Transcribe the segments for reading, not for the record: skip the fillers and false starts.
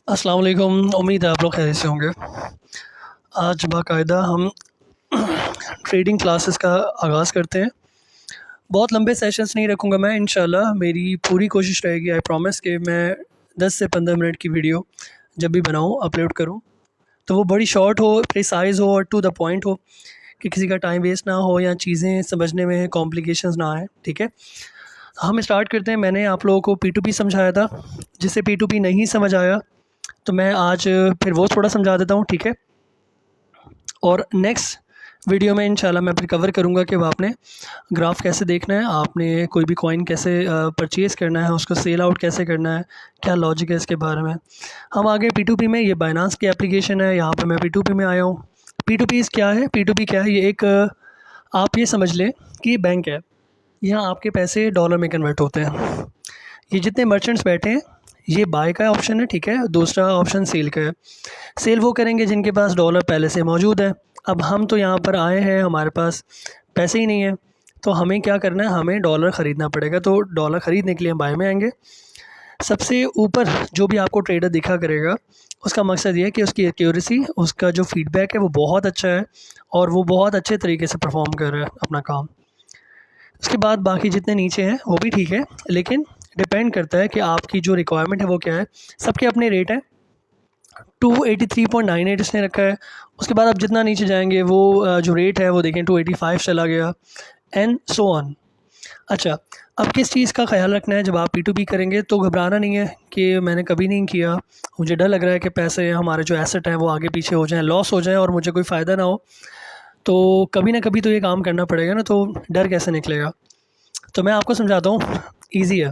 अस्सलाम वालेकुम। उम्मीद है आप लोग खैरियत से होंगे। आज बाकायदा हम ट्रेडिंग क्लासेस का आगाज़ करते हैं। बहुत लंबे सेशंस नहीं रखूँगा मैं, इंशाल्लाह मेरी पूरी कोशिश रहेगी, आई प्रॉमिस कि मैं 10 से 15 मिनट की वीडियो जब भी बनाऊँ अपलोड करूँ तो वो बड़ी शॉर्ट हो, प्रिसाइज़ हो और टू द पॉइंट हो, कि किसी का टाइम वेस्ट ना हो या चीज़ें समझने में कॉम्प्लिकेशंस ना आए। ठीक है, हम स्टार्ट करते हैं। मैंने आप लोगों को P2P समझाया था, जिसे P2P नहीं समझ आया तो मैं आज फिर वो थोड़ा समझा देता हूँ। ठीक है, और नेक्स्ट वीडियो में इंशाल्लाह मैं फिर कवर करूँगा कि वो आपने ग्राफ कैसे देखना है, आपने कोई भी कॉइन कैसे परचेज़ करना है, उसको सेल आउट कैसे करना है, क्या लॉजिक है इसके बारे में। हम आगे P2P में, ये बाइनांस की एप्लीकेशन है, यहाँ पे मैं P2P में आया हूँ। P2P क्या है? P2P क्या है? ये एक आप ये समझ लें कि ये बैंक है। यहाँ आपके पैसे डॉलर में कन्वर्ट होते हैं। ये जितने मर्चेंट्स बैठे हैं, ये बाय का ऑप्शन है। ठीक है, दूसरा ऑप्शन सेल का है। सेल वो करेंगे जिनके पास डॉलर पहले से मौजूद है। अब हम तो यहाँ पर आए हैं, हमारे पास पैसे ही नहीं है, तो हमें क्या करना है, हमें डॉलर ख़रीदना पड़ेगा। तो डॉलर ख़रीदने के लिए हम बाय में आएंगे। सबसे ऊपर जो भी आपको ट्रेडर दिखा करेगा, उसका मकसद ये है कि उसकी एक्यूरेसी, उसका जो फीडबैक है वो बहुत अच्छा है और वो बहुत अच्छे तरीके से परफॉर्म कर रहा है अपना काम। उसके बाद बाकी जितने नीचे हैं वो भी ठीक है, लेकिन डिपेंड करता है कि आपकी जो रिक्वायरमेंट है वो क्या है। सबके अपने रेट हैं। 283.98 इसने रखा है। उसके बाद आप जितना नीचे जाएंगे वो जो रेट है वो देखें 285 चला गया, एंड सो ऑन। अच्छा, अब किस चीज़ का ख्याल रखना है जब आप P2P करेंगे, तो घबराना नहीं है कि मैंने कभी नहीं किया, मुझे डर लग रहा है कि पैसे हमारे जो एसेट हैं वो आगे पीछे हो जाएं, लॉस हो जाएं और मुझे कोई फ़ायदा ना हो। तो कभी ना कभी तो ये काम करना पड़ेगा ना, तो डर कैसे निकलेगा। तो मैं आपको समझाता हूँ, ईजी है।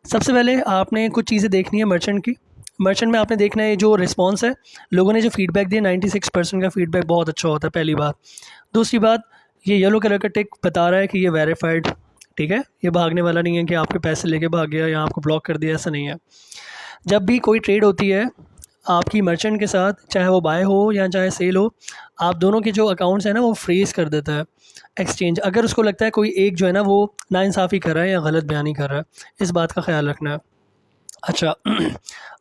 सबसे पहले आपने कुछ चीज़ें देखनी है मर्चेंट की। मर्चेंट में आपने देखना है जो रिस्पॉन्स है, लोगों ने जो फीडबैक दिया, 96% का फीडबैक बहुत अच्छा होता है, पहली बात। दूसरी बात, ये येलो कलर का टिक बता रहा है कि ये वेरीफाइड। ठीक है, ये भागने वाला नहीं है कि आपके पैसे लेके भाग गया या आपको ब्लॉक कर दिया, ऐसा नहीं है। जब भी कोई ट्रेड होती है आपकी मर्चेंट के साथ, चाहे वो बाय हो या चाहे सेल हो, आप दोनों के जो अकाउंट्स हैं ना वो फ्रीज़ कर देता है एक्सचेंज, अगर उसको लगता है कोई एक जो है ना वो नाइंसाफ़ी कर रहा है या गलत बयानी कर रहा है। इस बात का ख्याल रखना है। अच्छा,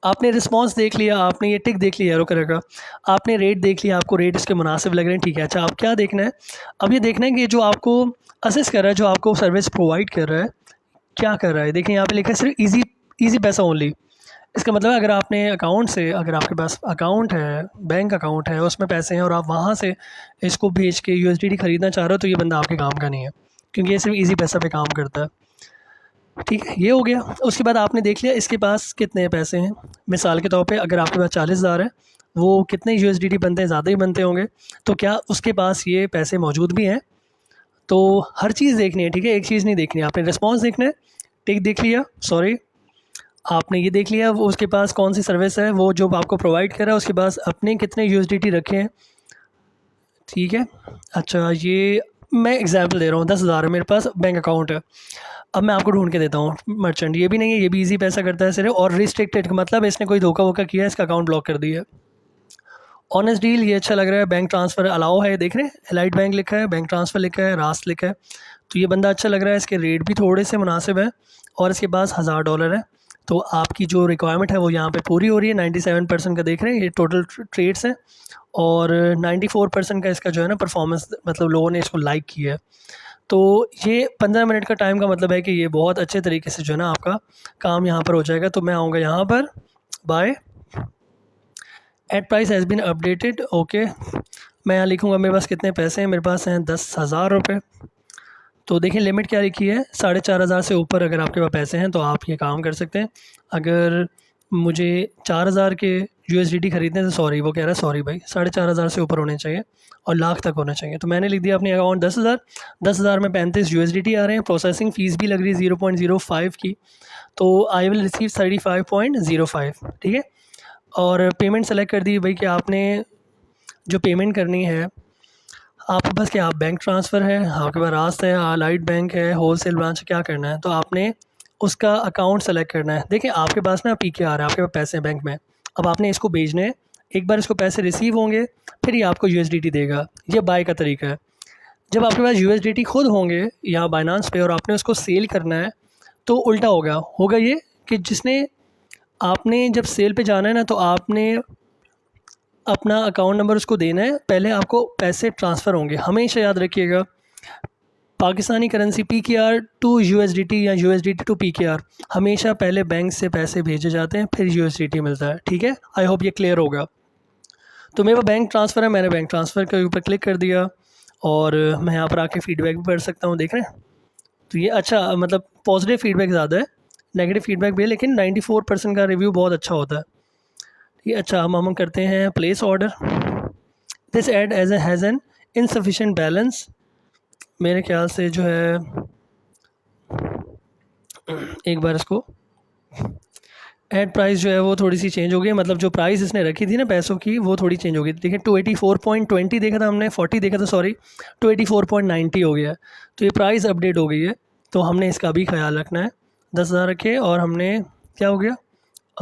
आपने रिस्पॉन्स देख लिया, आपने ये टिक देख लिया येलो कलर का, आपने रेट देख लिया, आपको रेट इसके मुनासिब लग रहे हैं। ठीक है, अच्छा अब क्या देखना है, अब ये देखना है कि जो आपको असिस्ट कर रहा है, जो आपको सर्विस प्रोवाइड कर रहा है, क्या कर रहा है। देखिए यहाँ पे लिखा है सिर्फ इजी, इजी पैसा ओनली। इसका मतलब है अगर आपने अकाउंट से, अगर आपके पास अकाउंट है, बैंक अकाउंट है, उसमें पैसे हैं और आप वहाँ से इसको भेज के USDT ख़रीदना चाह रहे हो, तो ये बंदा आपके काम का नहीं है, क्योंकि ये सिर्फ इजी पैसा पे काम करता है। ठीक है, ये हो गया। उसके बाद आपने देख लिया इसके पास कितने पैसे हैं। मिसाल के तौर पे अगर आपके पास 40,000 है, वो कितने USDT बनते हैं, ज़्यादा ही बनते होंगे, तो क्या उसके पास ये पैसे मौजूद भी हैं। तो हर चीज़ देखनी है। ठीक है, एक चीज़ नहीं देखनी है, आपने रिस्पॉन्स देखना है। टिक देख लिया, सॉरी, आपने ये देख लिया वो उसके पास कौन सी सर्विस है, वो जो आपको प्रोवाइड कर रहा है, उसके पास अपने कितने USDT रखे हैं। ठीक है, अच्छा ये मैं एग्जांपल दे रहा हूँ, 10,000 है मेरे पास, बैंक अकाउंट है। अब मैं आपको ढूंढ के देता हूँ मर्चेंट, ये भी नहीं है, ये भी इजी पैसा करता है सिर्फ, और रिस्ट्रिक्टेड का मतलब इसने कोई धोखा वोखा किया है, इसका अकाउंट ब्लॉक कर दिया। ऑनेस्ट डील, ये अच्छा लग रहा है। बैंक ट्रांसफ़र अलाउ है, देख रहे हैं, एलाइट बैंक लिखा है, बैंक ट्रांसफ़र लिखा है, रास्ट लिखा है, तो ये बंदा अच्छा लग रहा है। इसके रेट भी थोड़े से मुनासिब है और इसके पास $1,000 है। तो आपकी जो रिक्वायरमेंट है वो यहाँ पे पूरी हो रही है। 97% का देख रहे हैं, ये टोटल ट्रेड्स हैं, और 94% का इसका जो है ना परफॉर्मेंस, मतलब लोगों ने इसको लाइक किया है। तो ये 15 मिनट का टाइम का मतलब है कि ये बहुत अच्छे तरीके से जो है ना आपका काम यहाँ पर हो जाएगा। तो मैं आऊँगा यहाँ पर, bye, ad price has been updated, okay. मैं यहाँ लिखूँगा मेरे पास कितने पैसे हैं, मेरे पास हैं 10,000 रुपये। तो देखिए लिमिट क्या लिखी है, 4,500 से ऊपर अगर आपके पास पैसे हैं तो आप ये काम कर सकते हैं। अगर मुझे 4,000 के USDT ख़रीदने से, सॉरी वो कह रहा है, सॉरी भाई, 4,500 से ऊपर होने चाहिए और लाख तक होना चाहिए। तो मैंने लिख दिया अपनी अकाउंट 10,000, 10,000 में 35 USDT आ रहे हैं। प्रोसेसिंग फ़ीस भी लग रही है 0.05 की, तो आई विल रिसीव 35.05। ठीक है, और पेमेंट सेलेक्ट कर दी भाई कि आपने जो पेमेंट करनी है, आपके पास क्या, बैंक ट्रांसफ़र है, आपके पास रास्त है, लाइट बैंक है, होलसेल ब्रांच है, क्या करना है, तो आपने उसका अकाउंट सेलेक्ट करना है। देखिए आपके पास ना PK आ रहा है, आपके पास पैसे हैं बैंक में, अब आपने इसको भेजने हैं। एक बार इसको पैसे रिसीव होंगे फिर ये आपको USDT देगा। ये बाय का तरीका है। जब आपके पास USDT खुद होंगे या बाइनांस पे और आपने उसको सेल करना है, तो उल्टा होगा ये कि जिसने आपने जब सेल पे जाना है ना, तो आपने अपना अकाउंट नंबर उसको देना है, पहले आपको पैसे ट्रांसफ़र होंगे। हमेशा याद रखिएगा, Pakistani currency PKR to USDT या USDT टू PKR, हमेशा पहले बैंक से पैसे भेजे जाते हैं, फिर USDT मिलता है। ठीक है, आई होप ये क्लियर होगा। तो मेरा बैंक ट्रांसफ़र है, मैंने बैंक ट्रांसफ़र के ऊपर क्लिक कर दिया और मैं यहाँ पर आके फ़ीडबैक भी पढ़ सकता हूँ, देख रहे हैं। तो ये अच्छा, मतलब पॉजिटिव फ़ीडबैक ज़्यादा है, नेगेटिव फ़ीडबैक भी है, लेकिन 94% का रिव्यू बहुत अच्छा होता है। ये अच्छा, हम करते हैं प्लेस ऑर्डर। दिस एड एज हैज़ एन इनसफिशेंट बैलेंस। मेरे ख्याल से जो है, एक बार इसको एड प्राइस जो है वो थोड़ी सी चेंज हो गई, मतलब जो प्राइस इसने रखी थी ना पैसों की, वो थोड़ी चेंज हो गई। देखिए 284.20 देखा था हमने, 40 देखा था सॉरी, 284.90 हो गया है। तो ये प्राइस अपडेट हो गई है, तो हमने इसका भी ख्याल रखना है। 10,000 रखे और हमने क्या हो गया,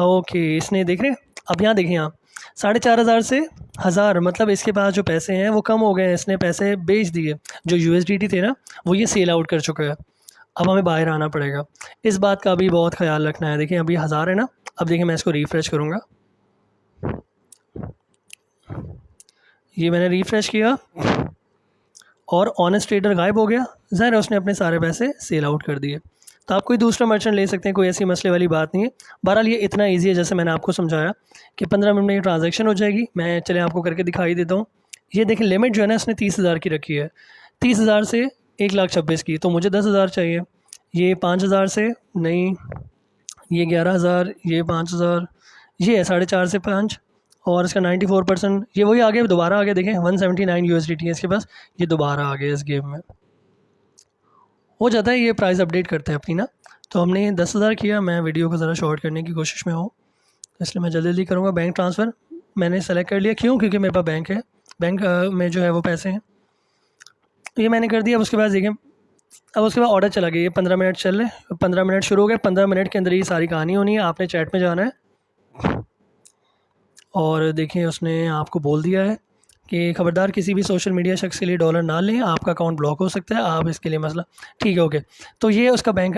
ओके, इसने देख रहे हैं। अब यहाँ देखें, यहाँ 4,500 से 1,000, मतलब इसके पास जो पैसे हैं वो कम हो गए हैं, इसने पैसे बेच दिए। जो USDT थे ना, वो ये सेल आउट कर चुका है। अब हमें बाहर आना पड़ेगा, इस बात का भी बहुत ख्याल रखना है। देखिए अभी 1,000 है ना, अब देखिए मैं इसको रिफ़्रेश करूँगा, ये मैंने रिफ़्रेश किया और ऑनेस्ट ट्रेडर गायब हो गया। ज़ाहिर है उसने अपने सारे पैसे सेल आउट कर दिए। तो आप कोई दूसरा मर्चेंट ले सकते हैं, कोई ऐसी मसले वाली बात नहीं है। बहरहाल ये इतना ईजी है, जैसे मैंने आपको समझाया कि 15 मिनट में ये ट्रांजैक्शन हो जाएगी। मैं चले आपको करके दिखाई देता हूँ। ये देखें, लिमिट जो है ना इसने 30,000 की रखी है, 30,000 से 1,26,000 की, तो मुझे 10,000 चाहिए। ये 5,000 से नहीं, ये 11,000, ये 5,000, ये है 4.5 से 5, और इसका 94%, ये वही आ गया, दोबारा आ गया। देखें 179 USDT है इसके पास, ये दोबारा आ गया इस गेम में। हो जाता है, ये प्राइस अपडेट करते हैं अपनी ना। तो हमने 10,000 किया, मैं वीडियो को ज़रा शॉर्ट करने की कोशिश में हूँ, इसलिए मैं जल्दी जल्दी करूँगा। बैंक ट्रांसफ़र मैंने सेलेक्ट कर लिया, क्यों? क्योंकि मेरे पास बैंक है, बैंक में जो है वो पैसे हैं, तो ये मैंने कर दिया। अब उसके बाद देखें, अब उसके बाद ऑर्डर चला गया, ये 15 मिनट चल रहे, 15 मिनट शुरू हो गए, 15 मिनट के अंदर ये सारी कहानी होनी है। आपने चैट में जाना है और देखिए उसने आपको बोल दिया है कि खबरदार किसी भी सोशल मीडिया शख्स के लिए डॉलर ना लें, आपका अकाउंट ब्लॉक हो सकता है, आप इसके लिए मसला। ठीक है, ओके। तो ये उसका बैंक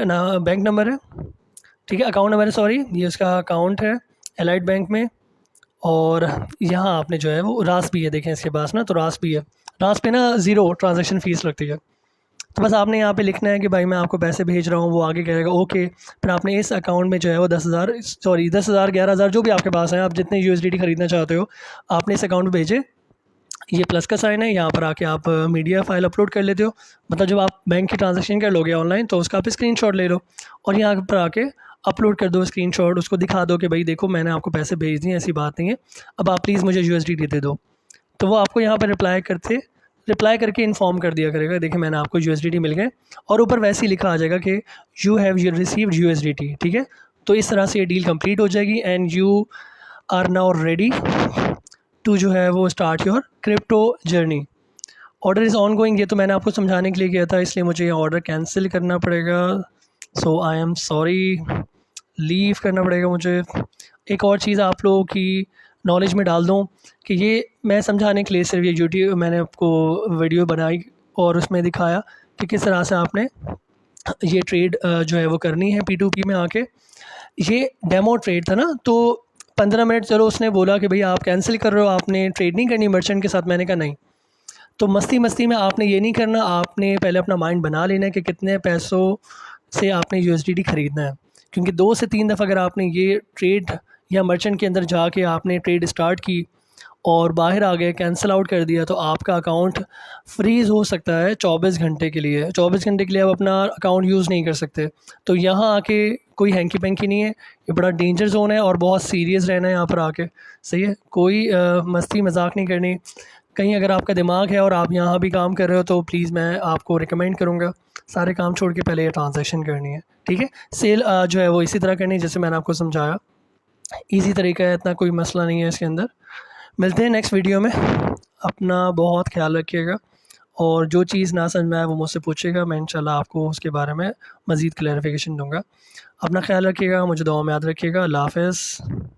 नंबर है, ठीक है, अकाउंट नंबर है, सॉरी, ये उसका अकाउंट है एलाइट बैंक में। और यहाँ आपने जो है वो रास भी है, देखें इसके पास ना, तो रास भी है। रास पे ना 0 ट्रांजैक्शन फ़ीस लगती है। तो बस आपने यहाँ पे लिखना है कि भाई मैं आपको पैसे भेज रहा हूँ, वो आगे कहेगा ओके। फिर आपने इस अकाउंट में जो है वो 10,000, सॉरी 10,000, 11,000 जो भी आपके पास हैं, आप जितने USDT खरीदना चाहते हो, आपने इस अकाउंट में भेजे। ये प्लस का साइन है, यहाँ पर आके आप मीडिया फाइल अपलोड कर लेते हो, मतलब जब आप बैंक की ट्रांजैक्शन कर लोगे ऑनलाइन, तो उसका आप स्क्रीनशॉट ले लो और यहाँ पर आके अपलोड कर दो स्क्रीनशॉट, उसको दिखा दो कि भाई देखो मैंने आपको पैसे भेज दिए, ऐसी बात नहीं है, अब आप प्लीज़ मुझे USDT दे दो। तो वो आपको यहाँ पर रिप्लाई करके इन्फॉर्म कर दिया करेगा, देखिए मैंने आपको USDT मिल गए, और ऊपर वैसे ही लिखा आ जाएगा कि यू हैव रिसीव्ड USDT। ठीक है, तो इस तरह से ये डील कंप्लीट हो जाएगी and you are now ready to जो है वो start your crypto journey. Order is ongoing, ये तो मैंने आपको समझाने के लिए किया था, इसलिए मुझे ये ऑर्डर कैंसिल करना पड़ेगा। सो आई एम सॉरी, लीव करना पड़ेगा मुझे। एक और चीज़ आप लोगों की नॉलेज में डाल दूँ कि ये मैं समझाने के लिए सिर्फ ये यूट्यूब मैंने आपको वीडियो बनाई और उसमें दिखाया कि किस तरह से आपने ये ट्रेड जो है वो करनी है P2P में आके। ये डेमो ट्रेड था ना, तो 15 मिनट चलो उसने बोला कि भाई आप कैंसिल कर रहे हो, आपने ट्रेड नहीं करनी मर्चेंट के साथ। मैंने कहा नहीं। तो मस्ती मस्ती में आपने ये नहीं करना, आपने पहले अपना माइंड बना लेना है कि कितने पैसों से आपने USDT ख़रीदना है, क्योंकि 2 से 3 दफ़ा अगर आपने ये ट्रेड या मर्चेंट के अंदर जाके आपने ट्रेड स्टार्ट की और बाहर आ गए, कैंसिल आउट कर दिया, तो आपका अकाउंट फ्रीज़ हो सकता है 24 घंटे के लिए। 24 घंटे के लिए आप अपना अकाउंट यूज़ नहीं कर सकते। तो यहाँ आके कोई हैंकी पैंकी नहीं है, ये बड़ा डेंजर जोन है और बहुत सीरियस रहना है यहाँ पर आके, सही है। कोई मस्ती मजाक नहीं करनी। कहीं अगर आपका दिमाग है और आप यहाँ भी काम कर रहे हो, तो प्लीज़ मैं आपको रिकमेंड करूँगा सारे काम छोड़ के पहले ये ट्रांजैक्शन करनी है, ठीक है। सेल जो है वो इसी तरह करनी है जैसे मैंने आपको समझाया, ईजी तरीका है, इतना कोई मसला नहीं है इसके अंदर। मिलते हैं नेक्स्ट वीडियो में, अपना बहुत ख्याल रखिएगा और जो चीज़ ना समझ में आए वो मुझसे पूछिएगा, मैं इंशाल्लाह आपको उसके बारे में मज़ीद क्लैरिफिकेशन दूँगा। अपना ख्याल रखिएगा, मुझे दुआ में याद रखिएगा। अल्लाह हाफ़िज़।